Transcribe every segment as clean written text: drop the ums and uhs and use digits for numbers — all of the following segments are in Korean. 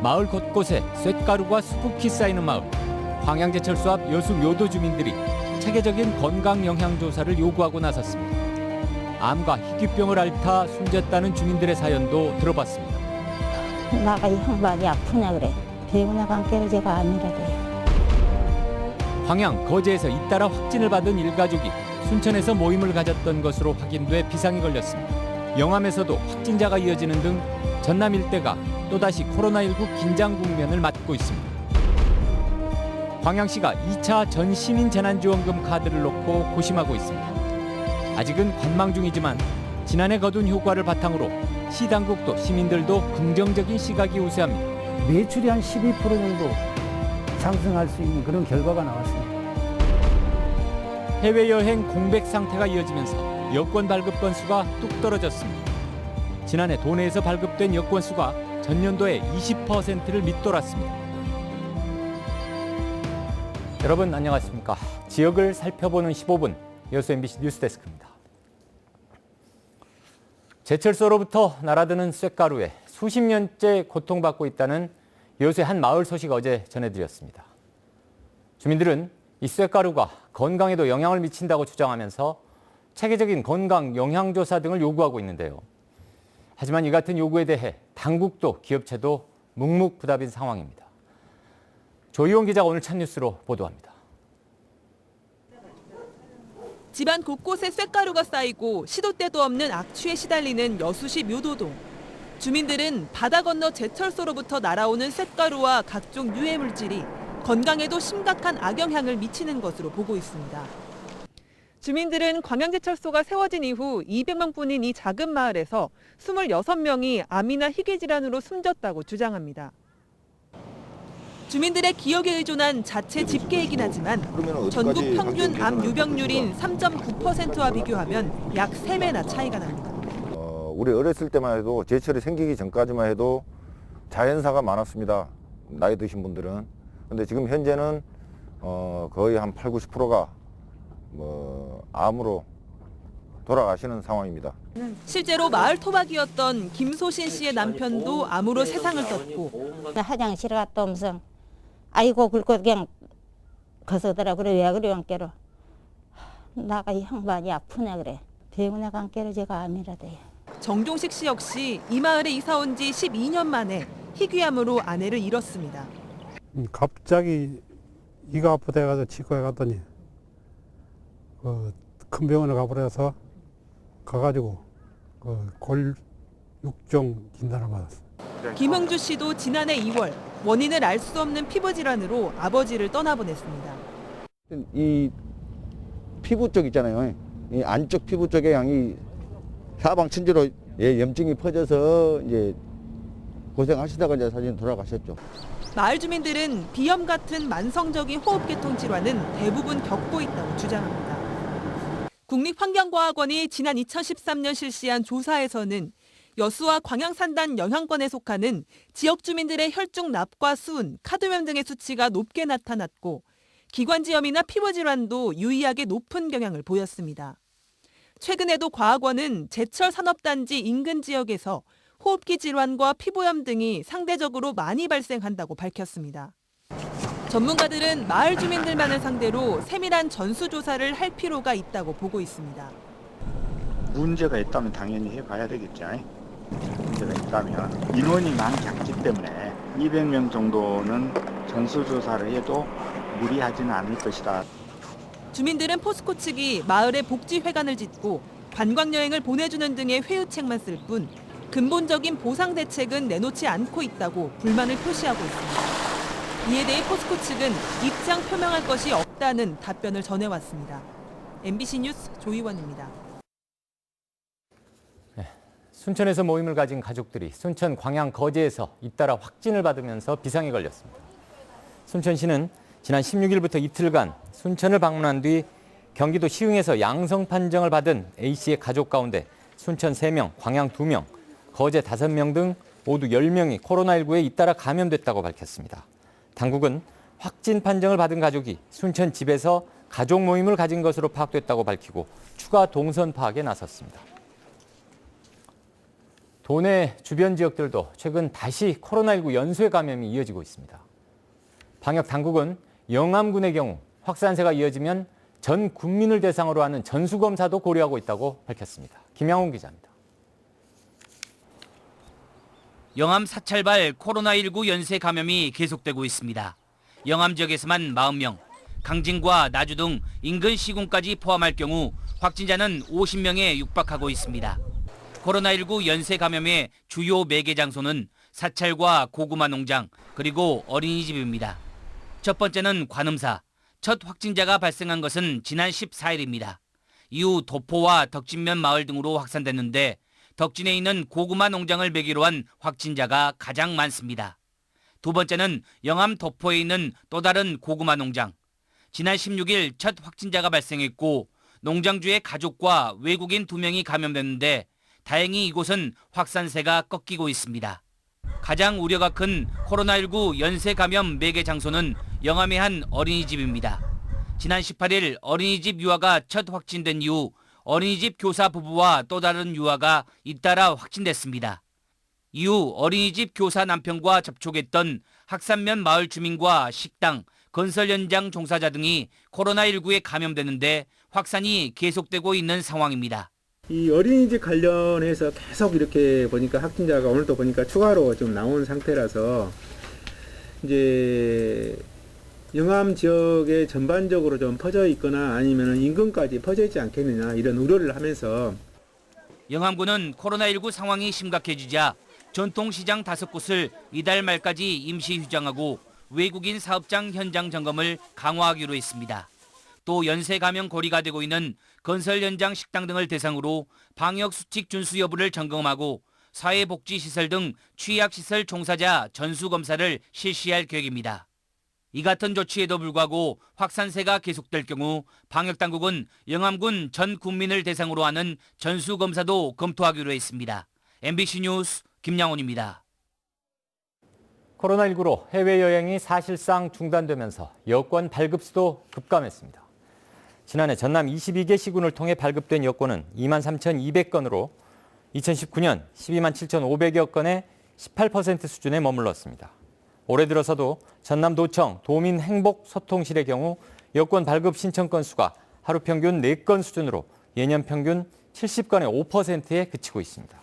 마을 곳곳에 쇳가루가 수북히 쌓이는 마을. 광양제철소 앞 여수 묘도 주민들이 체계적인 건강 영양 조사를 요구하고 나섰습니다. 암과 희귀병을 앓다 숨졌다는 주민들의 사연도 들어봤습니다. 나가 이 양반이 아프냐 그래. 병원에 간 게로 제가 암이라대. 광양, 거제에서 잇따라 확진을 받은 일가족이 순천에서 모임을 가졌던 것으로 확인돼 비상이 걸렸습니다. 영암에서도 확진자가 이어지는 등 전남 일대가 또다시 코로나19 긴장 국면을 맞고 있습니다. 광양시가 2차 전 시민 재난지원금 카드를 놓고 고심하고 있습니다. 아직은 관망 중이지만 지난해 거둔 효과를 바탕으로 시 당국도 시민들도 긍정적인 시각이 우세합니다. 매출이 한 12% 정도 상승할 수 있는 그런 결과가 나왔습니다. 해외여행 공백 상태가 이어지면서 여권 발급 건수가 뚝 떨어졌습니다. 지난해 도내에서 발급된 여권 수가 전년도의 20%를 밑돌았습니다. 여러분 안녕하십니까? 지역을 살펴보는 15분 여수 MBC 뉴스데스크입니다. 제철소로부터 날아드는 쇳가루에 수십 년째 고통받고 있다는 여수의 한 마을 소식 어제 전해드렸습니다. 주민들은 이 쇳가루가 건강에도 영향을 미친다고 주장하면서 체계적인 건강 영양조사 등을 요구하고 있는데요. 하지만 이 같은 요구에 대해 당국도 기업체도 묵묵부답인 상황입니다. 조희원 기자가 오늘 첫 뉴스로 보도합니다. 집안 곳곳에 쇳가루가 쌓이고 시도 때도 없는 악취에 시달리는 여수시 묘도동. 주민들은 바다 건너 제철소로부터 날아오는 쇳가루와 각종 유해 물질이 건강에도 심각한 악영향을 미치는 것으로 보고 있습니다. 주민들은 광양제철소가 세워진 이후 200만 분인 이 작은 마을에서 26명이 암이나 희귀 질환으로 숨졌다고 주장합니다. 주민들의 기억에 의존한 자체 집계이긴 하지만 전국 평균 암 유병률인 3.9%와 비교하면 약 3배나 차이가 납니다. 우리 어렸을 때만 해도 제철이 생기기 전까지만 해도 자연사가 많았습니다. 나이 드신 분들은. 근데 지금 현재는 거의 한 80~90%가 암으로 돌아가시는 상황입니다. 실제로 마을 토박이었던 김소신 씨의 남편도 암으로 세상을 떴고 화장실 갔다 오면서 아이고 굵고 그냥 거서더라 그래. 왜 그래 안깨로. 나가 이 양반이 아프냐 그래. 병원에 간 게로 제가 암이라대. 정종식 씨 역시 이 마을에 이사 온 지 12년 만에 희귀암으로 아내를 잃었습니다. 갑자기 이가 아프다 해가지고 치과에 갔더니 큰 병원에 가버려서 가가지고 골육종 진단을 받았어요. 김흥주 씨도 지난해 2월 원인을 알 수 없는 피부 질환으로 아버지를 떠나보냈습니다. 이 피부 쪽 있잖아요. 이 안쪽 피부 쪽에 양이 사방 천지로 염증이 퍼져서 이제 고생하시다가 이제 사실 돌아가셨죠. 마을 주민들은 비염 같은 만성적인 호흡계통 질환은 대부분 겪고 있다고 주장합니다. 국립환경과학원이 지난 2013년 실시한 조사에서는 여수와 광양산단 영향권에 속하는 지역 주민들의 혈중 납과 수은, 카드뮴 등의 수치가 높게 나타났고 기관지염이나 피부질환도 유의하게 높은 경향을 보였습니다. 최근에도 과학원은 제철 산업단지 인근 지역에서 호흡기 질환과 피부염 등이 상대적으로 많이 발생한다고 밝혔습니다. 전문가들은 마을 주민들만을 상대로 세밀한 전수조사를 할 필요가 있다고 보고 있습니다. 문제가 있다면 당연히 해봐야 되겠죠. 문제가 있다면 인원이 많이 작기 때문에 200명 정도는 전수조사를 해도 무리하지는 않을 것이다. 주민들은 포스코 측이 마을에 복지회관을 짓고 관광여행을 보내주는 등의 회유책만 쓸 뿐 근본적인 보상 대책은 내놓지 않고 있다고 불만을 표시하고 있습니다. 이에 대해 포스코 측은 입장 표명할 것이 없다는 답변을 전해왔습니다. MBC 뉴스 조희원입니다. 순천에서 모임을 가진 가족들이 순천 광양 거제에서 잇따라 확진을 받으면서 비상이 걸렸습니다. 순천시는 지난 16일부터 이틀간 순천을 방문한 뒤 경기도 시흥에서 양성 판정을 받은 A씨의 가족 가운데 순천 3명, 광양 2명, 거제 5명 등 모두 10명이 코로나19에 잇따라 감염됐다고 밝혔습니다. 당국은 확진 판정을 받은 가족이 순천 집에서 가족 모임을 가진 것으로 파악됐다고 밝히고 추가 동선 파악에 나섰습니다. 도내 주변 지역들도 최근 다시 코로나19 연쇄 감염이 이어지고 있습니다. 방역 당국은 영암군의 경우 확산세가 이어지면 전 국민을 대상으로 하는 전수검사도 고려하고 있다고 밝혔습니다. 김양훈 기자입니다. 영암 사찰발 코로나19 연쇄 감염이 계속되고 있습니다. 영암 지역에서만 40명, 강진과 나주 등 인근 시군까지 포함할 경우 확진자는 50명에 육박하고 있습니다. 코로나19 연쇄 감염의 주요 매개 장소는 사찰과 고구마 농장, 그리고 어린이집입니다. 첫 번째는 관음사. 첫 확진자가 발생한 것은 지난 14일입니다. 이후 도포와 덕진면 마을 등으로 확산됐는데 덕진에 있는 고구마 농장을 매개로 한 확진자가 가장 많습니다. 두 번째는 영암 도포에 있는 또 다른 고구마 농장. 지난 16일 첫 확진자가 발생했고 농장주의 가족과 외국인 2명이 감염됐는데 다행히 이곳은 확산세가 꺾이고 있습니다. 가장 우려가 큰 코로나19 연쇄 감염 매개 장소는 영암의 한 어린이집입니다. 지난 18일 어린이집 유아가 첫 확진된 이후 어린이집 교사 부부와 또 다른 유아가 잇따라 확진됐습니다. 이후 어린이집 교사 남편과 접촉했던 학산면 마을 주민과 식당, 건설 현장 종사자 등이 코로나19에 감염되는데 확산이 계속되고 있는 상황입니다. 이 어린이집 관련해서 계속 이렇게 보니까 확진자가 오늘도 보니까 추가로 좀 나온 상태라서 이제 영암 지역에 전반적으로 좀 퍼져 있거나 아니면 인근까지 퍼져 있지 않겠느냐 이런 우려를 하면서 영암군은 코로나19 상황이 심각해지자 전통시장 5곳을 이달 말까지 임시 휴장하고 외국인 사업장 현장 점검을 강화하기로 했습니다. 또 연쇄 감염 고리가 되고 있는 건설 현장 식당 등을 대상으로 방역 수칙 준수 여부를 점검하고 사회복지시설 등 취약시설 종사자 전수검사를 실시할 계획입니다. 이 같은 조치에도 불구하고 확산세가 계속될 경우 방역당국은 영암군 전 국민을 대상으로 하는 전수검사도 검토하기로 했습니다. MBC 뉴스 김양훈입니다. 코로나19로 해외여행이 사실상 중단되면서 여권 발급수도 급감했습니다. 지난해 전남 22개 시군을 통해 발급된 여권은 23,200건으로 2019년 127,500여 건의 18% 수준에 머물렀습니다. 올해 들어서도 전남도청 도민행복소통실의 경우 여권 발급 신청 건수가 하루 평균 4건 수준으로 예년 평균 70건의 5%에 그치고 있습니다.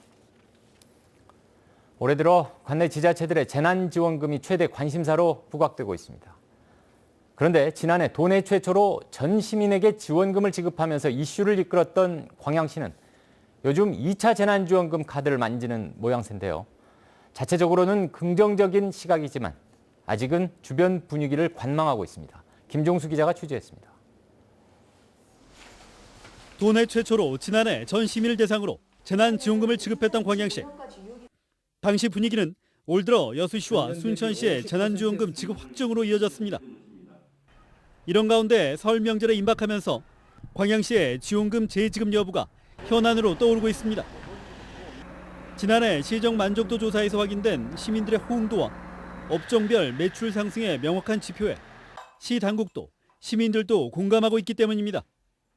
올해 들어 관내 지자체들의 재난지원금이 최대 관심사로 부각되고 있습니다. 그런데 지난해 도내 최초로 전 시민에게 지원금을 지급하면서 이슈를 이끌었던 광양시는 요즘 2차 재난지원금 카드를 만지는 모양새인데요. 자체적으로는 긍정적인 시각이지만 아직은 주변 분위기를 관망하고 있습니다. 김종수 기자가 취재했습니다. 도내 최초로 지난해 전 시민을 대상으로 재난지원금을 지급했던 광양시. 당시 분위기는 올 들어 여수시와 순천시의 재난지원금 지급 확정으로 이어졌습니다. 이런 가운데 설 명절에 임박하면서 광양시의 지원금 재지급 여부가 현안으로 떠오르고 있습니다. 지난해 시정 만족도 조사에서 확인된 시민들의 호응도와 업종별 매출 상승의 명확한 지표에 시 당국도 시민들도 공감하고 있기 때문입니다.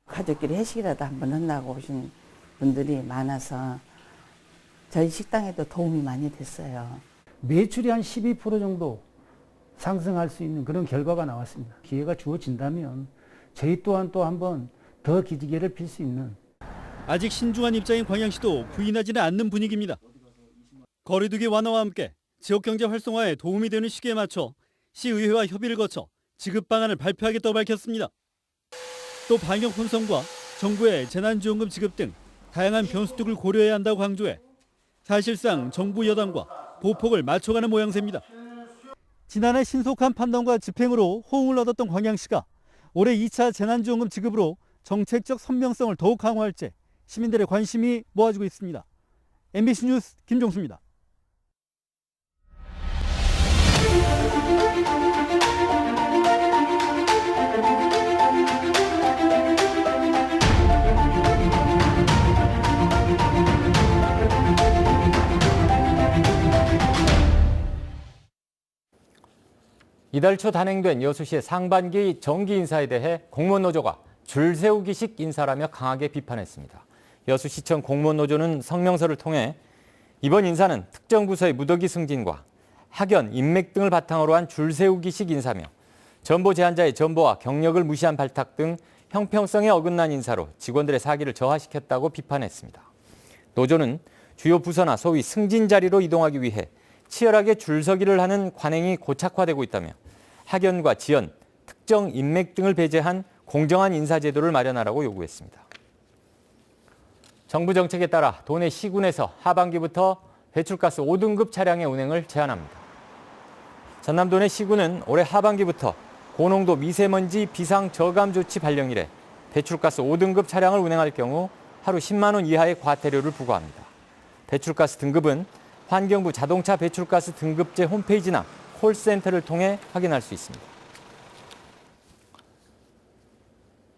가족끼리 회식이라도 한번 한다고 오신 분들이 많아서 저희 식당에도 도움이 많이 됐어요. 매출이 한 12% 정도 상승할 수 있는 그런 결과가 나왔습니다. 기회가 주어진다면 저희 또한 또 한번 더 기지개를 필 수 있는. 아직 신중한 입장인 광양시도 부인하지는 않는 분위기입니다. 거리두기 완화와 함께 지역경제 활성화에 도움이 되는 시기에 맞춰 시의회와 협의를 거쳐 지급 방안을 발표하겠다고 밝혔습니다. 또 방역 혼선과 정부의 재난지원금 지급 등 다양한 변수 등을 고려해야 한다고 강조해 사실상 정부 여당과 보폭을 맞춰가는 모양새입니다. 지난해 신속한 판단과 집행으로 호응을 얻었던 광양시가 올해 2차 재난지원금 지급으로 정책적 선명성을 더욱 강화할지 시민들의 관심이 모아지고 있습니다. MBC 뉴스 김종수입니다. 이달 초 단행된 여수시의 상반기 정기 인사에 대해 공무원 노조가 줄 세우기식 인사라며 강하게 비판했습니다. 여수시청 공무원 노조는 성명서를 통해 이번 인사는 특정 부서의 무더기 승진과 학연, 인맥 등을 바탕으로 한 줄 세우기식 인사며 전보 제한자의 전보와 경력을 무시한 발탁 등 형평성에 어긋난 인사로 직원들의 사기를 저하시켰다고 비판했습니다. 노조는 주요 부서나 소위 승진 자리로 이동하기 위해 치열하게 줄서기를 하는 관행이 고착화되고 있다며 학연과 지연, 특정 인맥 등을 배제한 공정한 인사제도를 마련하라고 요구했습니다. 정부 정책에 따라 도내 시군에서 하반기부터 배출가스 5등급 차량의 운행을 제한합니다. 전남 도내 시군은 올해 하반기부터 고농도 미세먼지 비상 저감 조치 발령 이래 배출가스 5등급 차량을 운행할 경우 하루 10만 원 이하의 과태료를 부과합니다. 배출가스 등급은 환경부 자동차 배출가스 등급제 홈페이지나 콜센터를 통해 확인할 수 있습니다.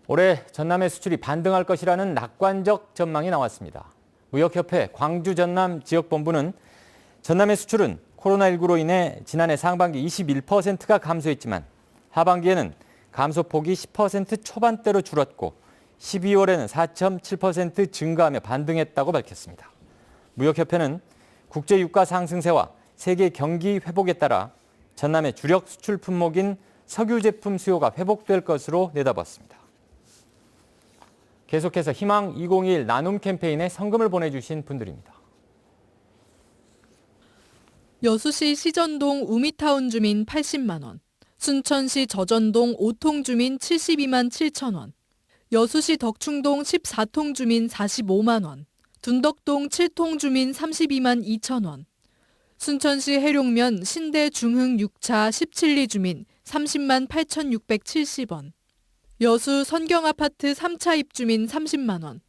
올해 전남의 수출이 반등할 것이라는 낙관적 전망이 나왔습니다. 무역협회 광주 전남 지역본부는 전남의 수출은 코로나19로 인해 지난해 상반기 21%가 감소했지만 하반기에는 감소폭이 10% 초반대로 줄었고 12월에는 4.7% 증가하며 반등했다고 밝혔습니다. 무역협회는 국제 유가 상승세와 세계 경기 회복에 따라 전남의 주력 수출 품목인 석유 제품 수요가 회복될 것으로 내다봤습니다. 계속해서 희망 2021 나눔 캠페인에 성금을 보내주신 분들입니다. 여수시 시전동 우미타운 주민 80만 원, 순천시 저전동 5통 주민 72만 7천 원, 여수시 덕충동 14통 주민 45만 원, 둔덕동 7통 주민 32만 2천 원, 순천시 해룡면 신대 중흥 6차 17리 주민 30만 8,670원, 여수 선경아파트 3차 입주민 30만 원,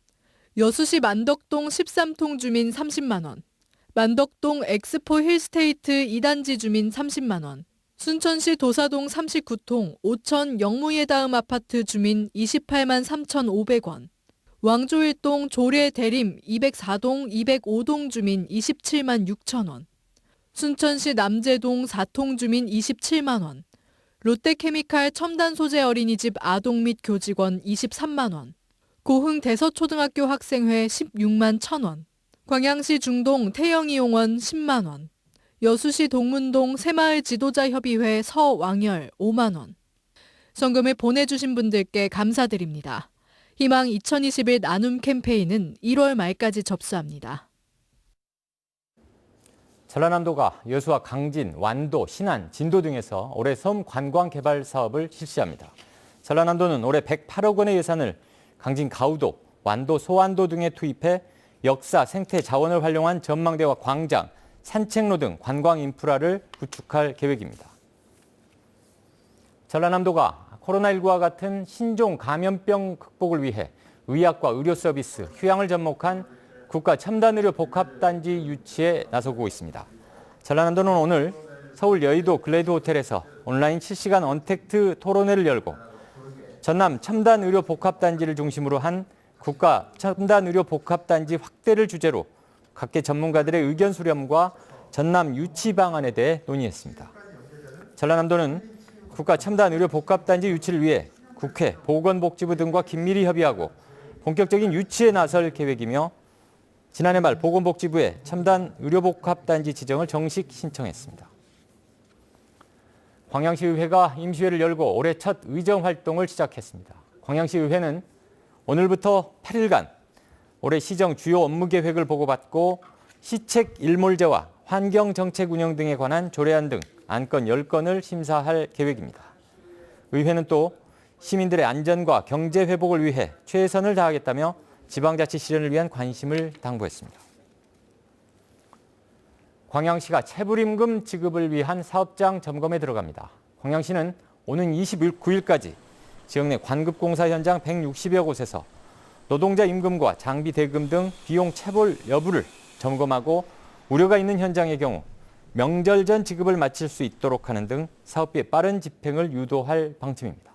여수시 만덕동 13통 주민 30만 원, 만덕동 엑스포 힐스테이트 2단지 주민 30만 원, 순천시 도사동 39통 5천 영무예다음 아파트 주민 28만 3,500원, 왕조일동 조례 대림 204동 205동 주민 27만 6천 원, 순천시 남재동 4통 주민 27만 원, 롯데케미칼 첨단 소재 어린이집 아동 및 교직원 23만 원, 고흥 대서초등학교 학생회 16만 1,000원, 광양시 중동 태영이용원 10만 원, 여수시 동문동 새마을 지도자협의회 서왕열 5만 원. 성금을 보내주신 분들께 감사드립니다. 희망 2021 나눔 캠페인은 1월 말까지 접수합니다. 전라남도가 여수와 강진, 완도, 신안, 진도 등에서 올해 섬 관광 개발 사업을 실시합니다. 전라남도는 올해 108억 원의 예산을 강진 가우도, 완도, 소완도 등에 투입해 역사, 생태, 자원을 활용한 전망대와 광장, 산책로 등 관광 인프라를 구축할 계획입니다. 전라남도가 코로나19와 같은 신종 감염병 극복을 위해 의학과 의료 서비스, 휴양을 접목한 국가 첨단의료 복합단지 유치에 나서고 있습니다. 전라남도는 오늘 서울 여의도 글래드 호텔에서 온라인 실시간 언택트 토론회를 열고 전남 첨단의료 복합단지를 중심으로 한 국가 첨단의료 복합단지 확대를 주제로 각계 전문가들의 의견 수렴과 전남 유치 방안에 대해 논의했습니다. 전라남도는 국가 첨단의료 복합단지 유치를 위해 국회, 보건복지부 등과 긴밀히 협의하고 본격적인 유치에 나설 계획이며 지난해 말 보건복지부에 첨단의료복합단지 지정을 정식 신청했습니다. 광양시의회가 임시회를 열고 올해 첫 의정 활동을 시작했습니다. 광양시의회는 오늘부터 8일간 올해 시정 주요 업무 계획을 보고받고 시책 일몰제와 환경정책 운영 등에 관한 조례안 등 안건 10건을 심사할 계획입니다. 의회는 또 시민들의 안전과 경제 회복을 위해 최선을 다하겠다며 지방자치 실현을 위한 관심을 당부했습니다. 광양시가 체불임금 지급을 위한 사업장 점검에 들어갑니다. 광양시는 오는 29일까지 지역 내 관급공사 현장 160여 곳에서 노동자 임금과 장비 대금 등 비용 체불 여부를 점검하고 우려가 있는 현장의 경우 명절 전 지급을 마칠 수 있도록 하는 등 사업비의 빠른 집행을 유도할 방침입니다.